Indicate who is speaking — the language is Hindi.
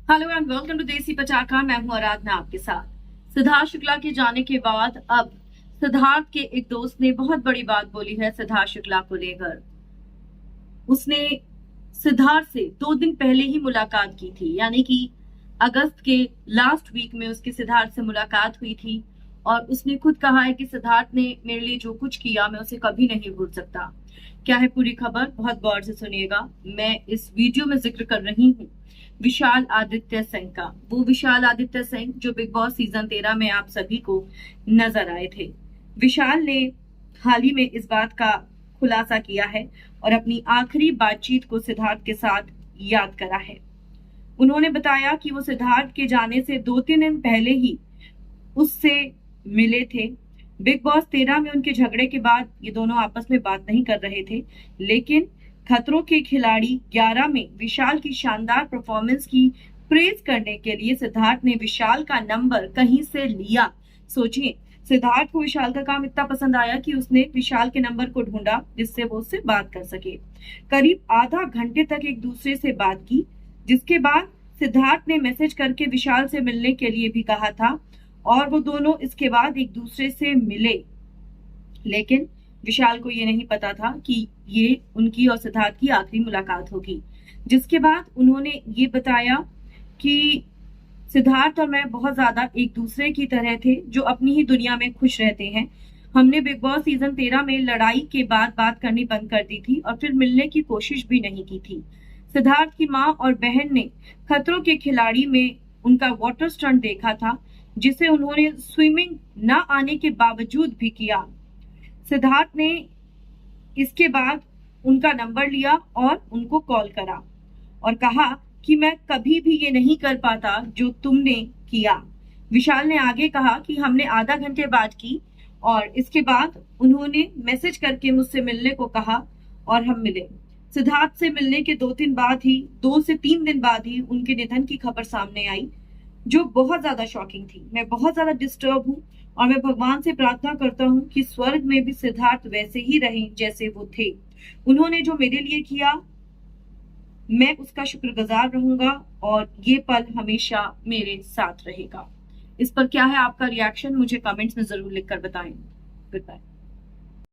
Speaker 1: हेलो एंड वेलकम टू देसी पटाखा। मैं हूं आराधना आपके साथ। सिद्धार्थ शुक्ला के जाने के बाद अब सिद्धार्थ के एक दोस्त ने बहुत बड़ी बात बोली है सिद्धार्थ शुक्ला को लेकर। उसने सिद्धार्थ से 2 दिन पहले ही मुलाकात की थी, यानी कि अगस्त के लास्ट वीक में उसकी सिद्धार्थ से मुलाकात हुई थी। और उसने खुद कहा है कि सिद्धार्थ ने मेरे लिए जो कुछ किया मैं उसे कभी नहीं भूल सकता। क्या है पूरी खबर, बहुत गौर से सुनिएगा। मैं इस वीडियो में जिक्र कर रही हूँ विशाल आदित्य सिंह का, वो विशाल आदित्य सिंह जो बिग बॉस सीजन 13 में आप सभी को नजर आए थे। विशाल ने हाल ही में इस बात का खुलासा किया है और अपनी आखिरी बातचीत को सिद्धार्थ के साथ याद करा है। उन्होंने बताया कि वो सिद्धार्थ के जाने से 2-3 दिन पहले ही उससे मिले थे। बिग बॉस 13 में उनके झगड़े के बाद ये दोनों आपस में बात नहीं कर रहे थे, लेकिन खतरों के खिलाड़ी 11 में विशाल की शानदार परफॉर्मेंस की प्रेज करने के लिए सिद्धार्थ ने विशाल का नंबर कहीं से लिया। सोचिए, सिद्धार्थ को विशाल का काम इतना पसंद आया कि उसने विशाल के नंबर को ढूंढा जिससे वो उससे बात कर सके। करीब आधा घंटे तक एक दूसरे से बात की, जिसके बाद सिद्धार्थ ने मैसेज करके विशाल से मिलने के लिए भी कहा था और वो दोनों इसके बाद एक दूसरे से मिले। लेकिन विशाल को ये नहीं पता था कि ये उनकी और सिद्धार्थ की आखिरी मुलाकात होगी। जिसके बाद उन्होंने ये बताया कि सिद्धार्थ और मैं बहुत ज्यादा एक दूसरे की तरह थे, जो अपनी ही दुनिया में खुश रहते हैं। हमने बिग बॉस सीजन 13 में लड़ाई के बाद बात करनी बंद कर दी थी और फिर मिलने की कोशिश भी नहीं की थी। सिद्धार्थ की माँ और बहन ने खतरों के खिलाड़ी में उनका वाटर स्टंट देखा था, जिसे उन्होंने स्विमिंग न आने के बावजूद भी किया। सिद्धार्थ ने इसके बाद उनका नंबर लिया और उनको कॉल करा और कहा कि मैं कभी भी ये नहीं कर पाता जो तुमने किया। विशाल ने आगे कहा कि हमने आधा घंटे बात की और इसके बाद उन्होंने मैसेज करके मुझसे मिलने को कहा और हम मिले। सिद्धार्थ से मिलने के 2 से 3 दिन बाद ही उनके निधन की खबर सामने आई, जो बहुत ज्यादा शॉकिंग थी। मैं बहुत ज्यादा डिस्टर्ब हूँ और मैं भगवान से प्रार्थना करता हूँ कि स्वर्ग में भी सिद्धार्थ वैसे ही रहें जैसे वो थे। उन्होंने जो मेरे लिए किया, मैं उसका शुक्रगुजार रहूंगा और ये पल हमेशा मेरे साथ रहेगा। इस पर क्या है आपका रिएक्शन, मुझे कमेंट्स में जरूर लिखकर बताएं। Good bye.